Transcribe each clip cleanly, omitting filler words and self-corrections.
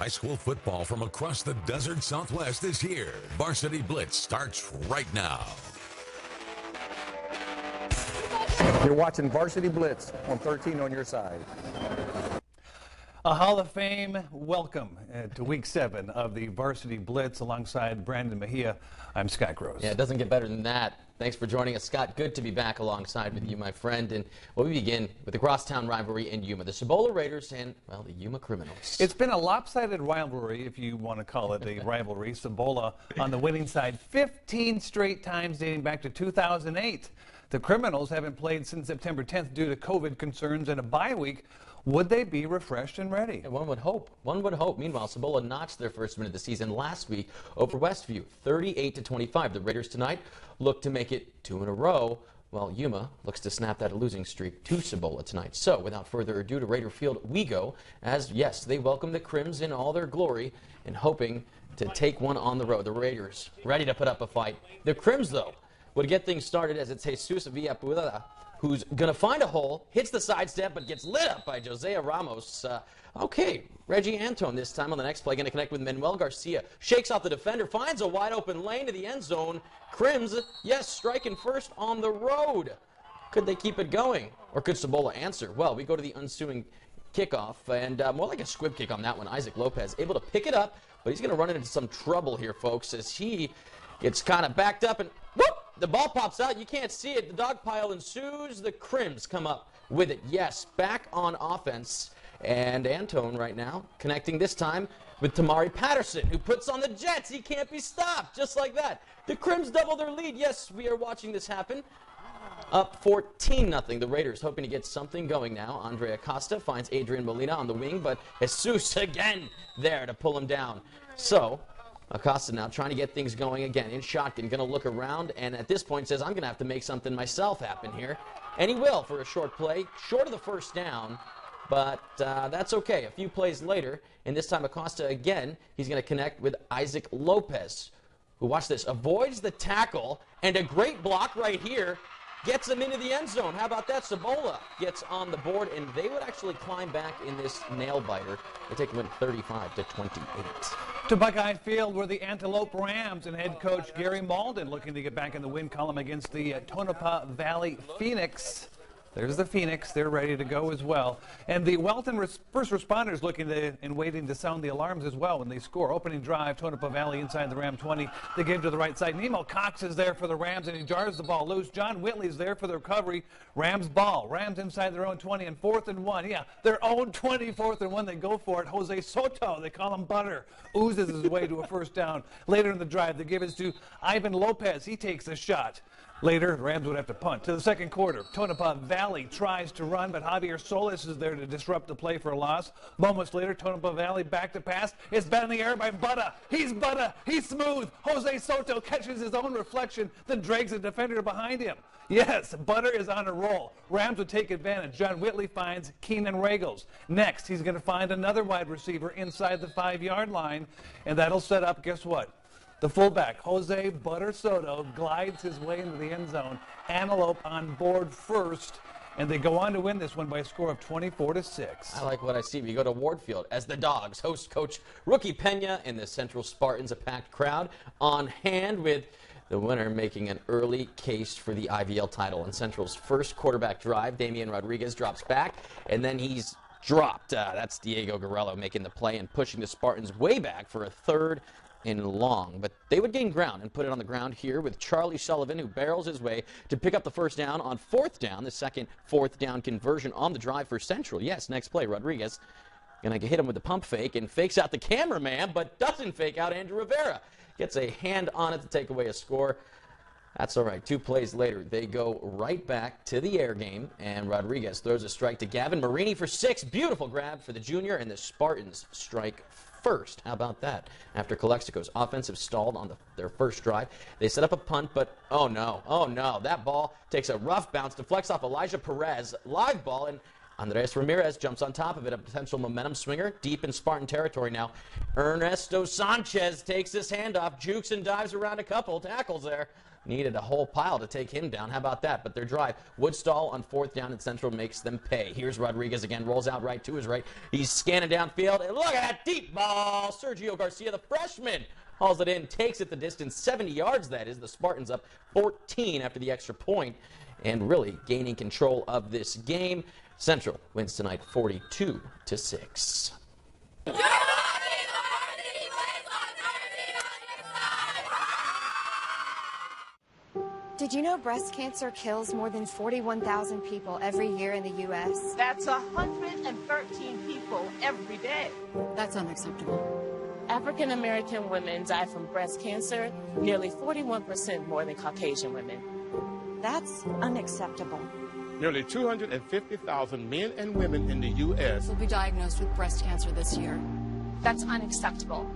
high school football from across the desert Southwest is here. Varsity Blitz starts right now. You're watching Varsity Blitz on 13 on your side. A Hall of Fame welcome to Week 7 of the Varsity Blitz alongside Brandon Mejia. I'm Scott Gross. Yeah, it doesn't get better than that. Thanks for joining us, Scott. Good to be back alongside with you, my friend. And we begin with the crosstown rivalry in Yuma. The Cibola Raiders and, well, the Yuma Criminals. It's been a lopsided rivalry, if you want to call it a rivalry. Cibola on the winning side 15 straight times dating back to 2008. The Criminals haven't played since September 10th due to COVID concerns and a bye week. Would they be refreshed and ready? Yeah, one would hope. One would hope. Meanwhile, Cibola notched their first win of the season last week over Westview, 38-25. The Raiders tonight look to make it 2 in a row, while Yuma looks to snap that losing streak to Cibola tonight. So, without further ado, to Raider Field we go, as, yes, they welcome the Crims in all their glory and hoping to take one on the road. The Raiders ready to put up a fight. The Crims, though, would get things started as it's Jesus Villapura who's going to find a hole, hits the sidestep, but gets lit up by Josiah Ramos. Okay, Reggie Antone this time on the next play, going to connect with Manuel Garcia. Shakes off the defender, finds a wide open lane to the end zone. Crims, yes, striking first on the road. Could they keep it going? Or could Cibola answer? Well, we go to the ensuing kickoff, and more like a squib kick on that one. Isaac Lopez able to pick it up, but he's going to run into some trouble here, folks, as he gets kind of backed up and whoop! The ball pops out. You can't see it. The dog pile ensues. The Crims come up with it. Yes, back on offense. And Antone right now connecting this time with Tamari Patterson, who puts on the Jets. He can't be stopped. Just like that. The Crims double their lead. Yes, we are watching this happen. Up 14-0. The Raiders hoping to get something going now. Andre Acosta finds Adrian Molina on the wing, but Jesus again there to pull him down. So Acosta now trying to get things going again in shotgun, going to look around, and at this point says, I'm going to have to make something myself happen here. And he will for a short play, short of the first down, but that's okay. A few plays later, and this time Acosta again, he's going to connect with Isaac Lopez, who, watch this, avoids the tackle, and a great block right here gets them into the end zone. How about that? Cibola gets on the board, and they would actually climb back in this nail-biter. They take them 35-28. To Buckeye Field, where the Antelope Rams and head coach Gary Malden looking to get back in the win column against the Tonopah Valley Phoenix. There's the Phoenix. They're ready to go as well. And the Welton first responders looking to and waiting to sound the alarms as well when they score. Opening drive, Tonopah Valley inside the Ram 20. They give to the right side. Nemo Cox is there for the Rams, and he jars the ball loose. John Whitley's there for the recovery. Rams ball. Rams inside their own 20 and 4th and 1. Yeah, their own 20, 4th and 1. They go for it. Jose Soto, they call him Butter, oozes his way to a first down. Later in the drive, they give it to Ivan Lopez. He takes a shot. Later, Rams would have to punt. To the second quarter, Tonopah Valley tries to run, but Javier Solis is there to disrupt the play for a loss. Moments later, Tonopah Valley back to pass. It's batted in the air by Butta. He's Butta. He's smooth. Jose Soto catches his own reflection, then drags a defender behind him. Yes, Butter is on a roll. Rams would take advantage. John Whitley finds Keenan Regals. Next, he's going to find another wide receiver inside the 5-yard line, and that'll set up, guess what? The fullback, Jose Butter Soto, glides his way into the end zone. Antelope on board first, and they go on to win this one by a score of 24-6. I like what I see. We go to Wardfield as the Dogs host Coach Rookie Pena and the Central Spartans, a packed crowd on hand with the winner making an early case for the IVL title. On Central's first quarterback drive, Damian Rodriguez drops back, and then he's dropped. That's Diego Garello making the play and pushing the Spartans way back for a 3rd and long, but they would gain ground and put it on the ground here with Charlie Sullivan, who barrels his way to pick up the first down on 4th down, the second 4th down conversion on the drive for Central. Yes, next play, Rodriguez gonna hit him with the pump fake and fakes out the cameraman, but doesn't fake out Andrew Rivera. Gets a hand on it to take away a score. That's all right. 2 plays later, they go right back to the air game, and Rodriguez throws a strike to Gavin Marini for 6. Beautiful grab for the junior, and the Spartans strike first. How about that? After Calexico's offensive stalled on their first drive, they set up a punt, but oh no, that ball takes a rough bounce, deflects off Elijah Perez, live ball, and Andres Ramirez jumps on top of it, a potential momentum swinger deep in Spartan territory now. Ernesto Sanchez takes his handoff, jukes and dives around a couple tackles there. needed a whole pile to take him down. How about that? But their drive would stall on 4th down, and Central makes them pay. Here's Rodriguez again, rolls out right to his right. He's scanning downfield, and look at that deep ball. Sergio Garcia, the freshman, hauls it in, takes it the distance, 70 yards that is. The Spartans up 14 after the extra point, and really gaining control of this game. Central wins tonight 42-6. Did you know breast cancer kills more than 41,000 people every year in the U.S.? That's 113 people every day. That's unacceptable. African American women die from breast cancer nearly 41% more than Caucasian women. That's unacceptable. Nearly 250,000 men and women in the U.S. Will be diagnosed with breast cancer this year. That's unacceptable.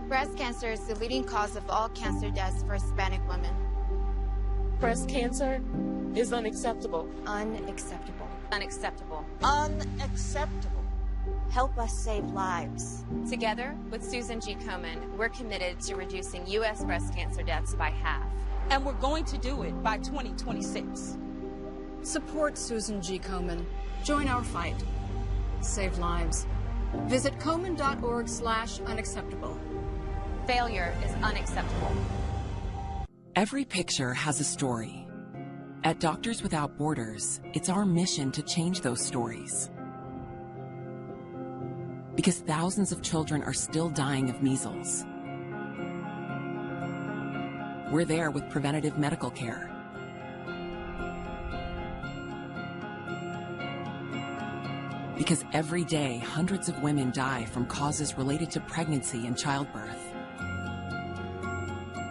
Breast cancer is the leading cause of all cancer deaths for Hispanic women. Breast cancer is unacceptable. Unacceptable. Unacceptable. Unacceptable. Help us save lives. Together with Susan G. Komen, we're committed to reducing U.S. breast cancer deaths by half. And we're going to do it by 2026. Support Susan G. Komen. Join our fight. Save lives. Visit komen.org/unacceptable. Failure is unacceptable. Every picture has a story. At Doctors Without Borders, it's our mission to change those stories. Because thousands of children are still dying of measles. We're there with preventative medical care. Because every day, hundreds of women die from causes related to pregnancy and childbirth.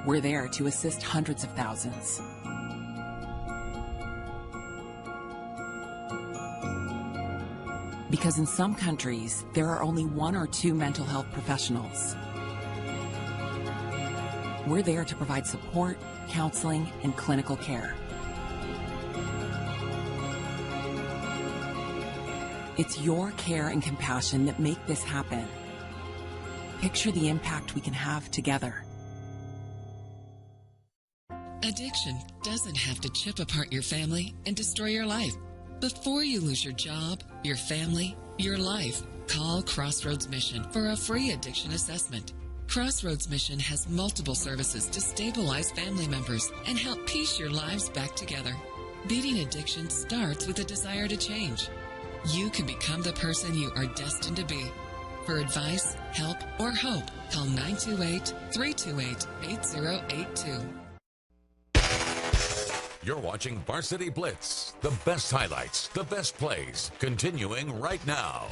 We're there to assist hundreds of thousands. Because in some countries, there are only 1 or 2 mental health professionals. We're there to provide support, counseling, and clinical care. It's your care and compassion that make this happen. Picture the impact we can have together. Addiction doesn't have to chip apart your family and destroy your life. Before you lose your job, your family, your life, call Crossroads Mission for a free addiction assessment. Crossroads Mission has multiple services to stabilize family members and help piece your lives back together. Beating addiction starts with a desire to change. You can become the person you are destined to be. For advice, help, or hope, call 928-328-8082. You're watching Varsity Blitz. The best highlights, the best plays, continuing right now.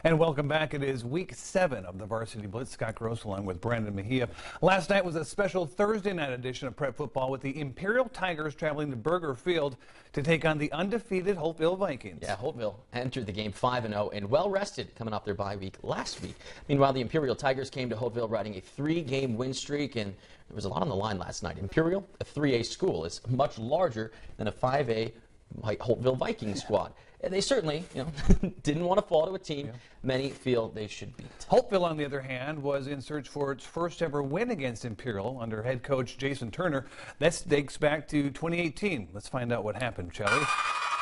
And welcome back. It is week 7 of the Varsity Blitz. Scott Gross along with Brandon Mejia. Last night was a special Thursday night edition of prep football with the Imperial Tigers traveling to Burger Field to take on the undefeated Holtville Vikings. Yeah, Holtville entered the game 5-0 and well-rested coming off their bye week last week. Meanwhile, the Imperial Tigers came to Holtville riding a 3-game win streak, and there was a lot on the line last night. Imperial, a 3A school, is much larger than a 5A Holtville Vikings squad. And they certainly, didn't want to fall to a team many feel they should beat. Holtville, on the other hand, was in search for its first ever win against Imperial under head coach Jason Turner. That dates back to 2018. Let's find out what happened, shall we?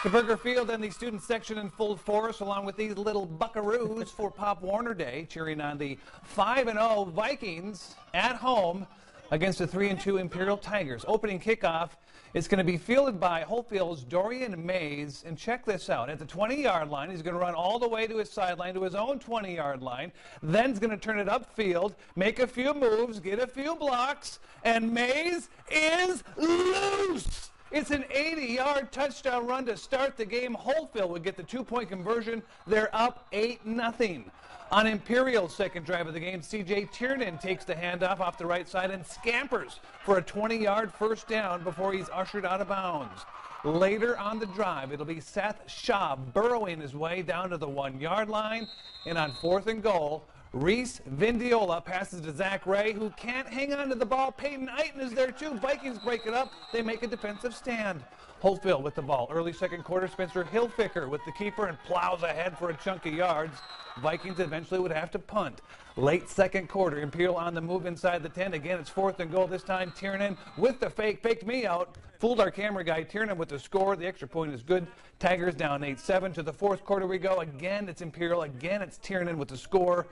The Burger Field and the student section in full force, along with these little buckaroos for Pop Warner Day, cheering on the 5-0 Vikings at home against the 3-2 Imperial Tigers. Opening kickoff is going to be fielded by Holtville's Dorian Mays. And check this out. At the 20-yard line, he's going to run all the way to his sideline, to his own 20-yard line. Then he's going to turn it upfield, make a few moves, get a few blocks, and Mays is loose. It's an 80-yard touchdown run to start the game. Holtville would get the 2-point conversion. They're up 8-0. On Imperial's second drive of the game, C.J. Tiernan takes the handoff off the right side and scampers for a 20-yard first down before he's ushered out of bounds. Later on the drive, it'll be Seth Shaw burrowing his way down to the 1-yard line. And on 4th and goal, Reese Vindiola passes to Zach Ray, who can't hang on to the ball. Peyton Eiton is there too. Vikings break it up. They make a defensive stand. Holtville with the ball. Early second quarter, Spencer Hilfiker with the keeper and plows ahead for a chunk of yards. Vikings eventually would have to punt. Late second quarter, Imperial on the move inside the 10. Again, it's 4th and goal. This time, Tiernan with the fake. Faked me out. Fooled our camera guy. Tiernan with the score. The extra point is good. Tigers down 8-7. To the 4th quarter we go. Again, it's Imperial. Again, it's Tiernan with the score.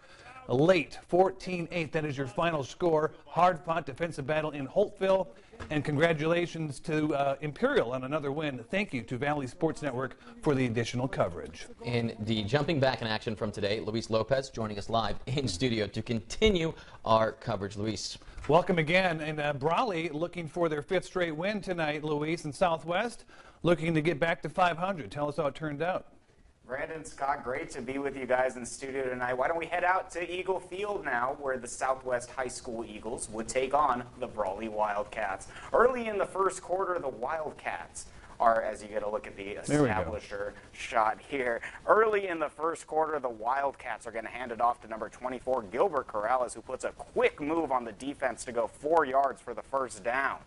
Late, 14-8. That is your final score. Hard-fought defensive battle in Holtville. And congratulations to Imperial on another win. Thank you to Valley Sports Network for the additional coverage. In the jumping back in action from today, Luis Lopez joining us live in studio to continue our coverage. Luis. Welcome again. And Brawley looking for their 5th straight win tonight, Luis, and Southwest looking to get back to 500. Tell us how it turned out. Brandon, Scott, great to be with you guys in studio tonight. Why don't we head out to Eagle Field now, where the Southwest High School Eagles would take on the Brawley Wildcats. Early in the first quarter, the Wildcats are, as you get a look at the establisher shot here, early in the first quarter, the Wildcats are going to hand it off to number 24, Gilbert Corrales, who puts a quick move on the defense to go 4 yards for the first down.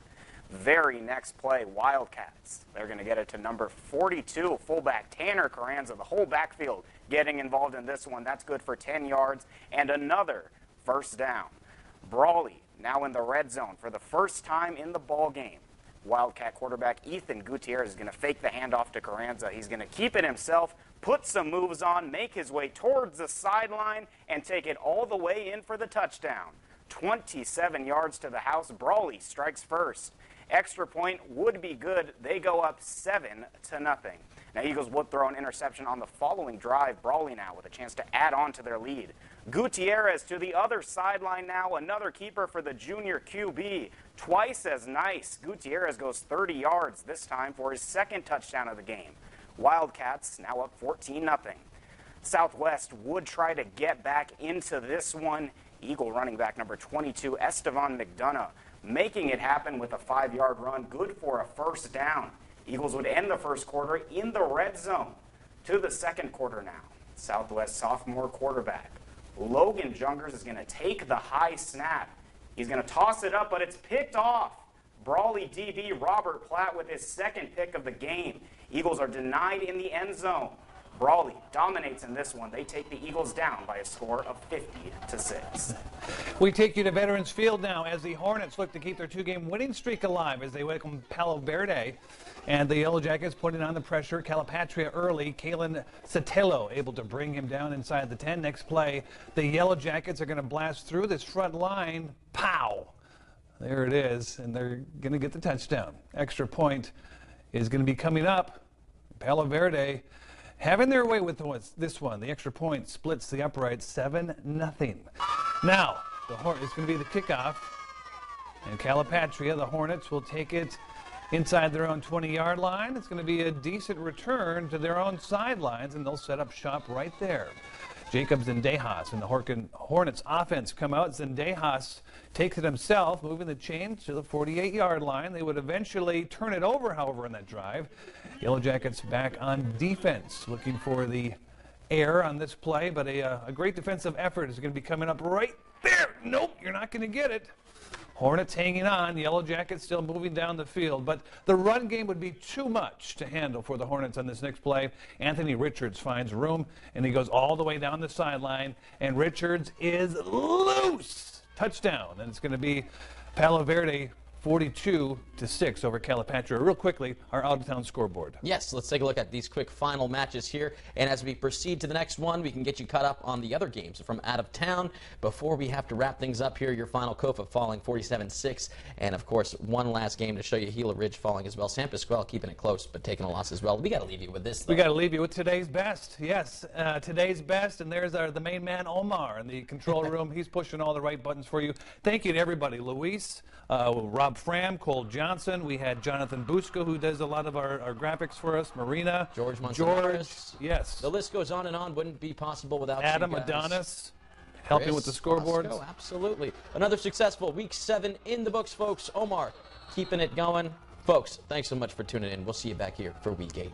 Very next play, Wildcats. They're going to get it to number 42, fullback Tanner Carranza. The whole backfield getting involved in this one. That's good for 10 yards and another first down. Brawley now in the red zone for the first time in the ball game. Wildcat quarterback Ethan Gutierrez is going to fake the handoff to Carranza. He's going to keep it himself, put some moves on, make his way towards the sideline, and take it all the way in for the touchdown. 27 yards to the house. Brawley strikes first. Extra point would be good. They go up 7-0. Now, Eagles would throw an interception on the following drive. Brawley now with a chance to add on to their lead. Gutierrez to the other sideline now. Another keeper for the junior QB. Twice as nice. Gutierrez goes 30 yards this time for his 2nd touchdown of the game. Wildcats now up 14-0. Southwest would try to get back into this one. Eagle running back number 22, Estevan McDonough, making it happen with a 5-yard run, good for a first down. Eagles would end the first quarter in the red zone. To the second quarter now. Southwest sophomore quarterback Logan Jungers is going to take the high snap. He's going to toss it up, but it's picked off. Brawley DB Robert Platt with his 2nd pick of the game. Eagles are denied in the end zone. Brawley dominates in this one. They take the Eagles down by a score of 50-6. We take you to Veterans Field now as the Hornets look to keep their 2-game winning streak alive as they welcome Palo Verde. And the Yellow Jackets putting on the pressure. Calipatria early. Kalen Sotelo able to bring him down inside the 10. Next play, the Yellow Jackets are going to blast through this front line. Pow! There it is, and they're going to get the touchdown. Extra point is going to be coming up. Palo Verde having their way with this one. The extra point splits the upright 7-0. Now, it's going to be the kickoff. And Calipatria, the Hornets, will take it inside their own 20-yard line. It's going to be a decent return to their own sidelines, and they'll set up shop right there. Jacob Zendejas and the Hornets offense come out. Zendejas takes it himself, moving the chains to the 48-yard line. They would eventually turn it over, however, in that drive. Yellow Jackets back on defense, looking for the air on this play, but a great defensive effort is going to be coming up right there. Nope, you're not going to get it. Hornets hanging on. Yellow Jackets still moving down the field, but the run game would be too much to handle for the Hornets on this next play. Anthony Richards finds room, and he goes all the way down the sideline, and Richards is loose. Touchdown, and it's going to be Palo Verde 42-6 over Calipatria. Real quickly, our out-of-town scoreboard. Yes, let's take a look at these quick final matches here. And as we proceed to the next one, we can get you caught up on the other games from out of town. Before we have to wrap things up here, your final Kofa falling 47-6. And, of course, one last game to show you Gila Ridge falling as well. San Pasqual keeping it close, but taking a loss as well. We got to leave you with this, though. We got to leave you with today's best. Yes, today's best. And there's the main man, Omar, in the control room. He's pushing all the right buttons for you. Thank you to everybody. Luis, Rob Fram, Cole Johnson. We had Jonathan Busco, who does a lot of our graphics for us. Marina. George Montanez. Yes. The list goes on and on. Wouldn't be possible without Adam you guys. Adonis helping with the scoreboards. Bosco, absolutely. Another successful Week 7 in the books, folks. Omar keeping it going. Folks, thanks so much for tuning in. We'll see you back here for Week 8.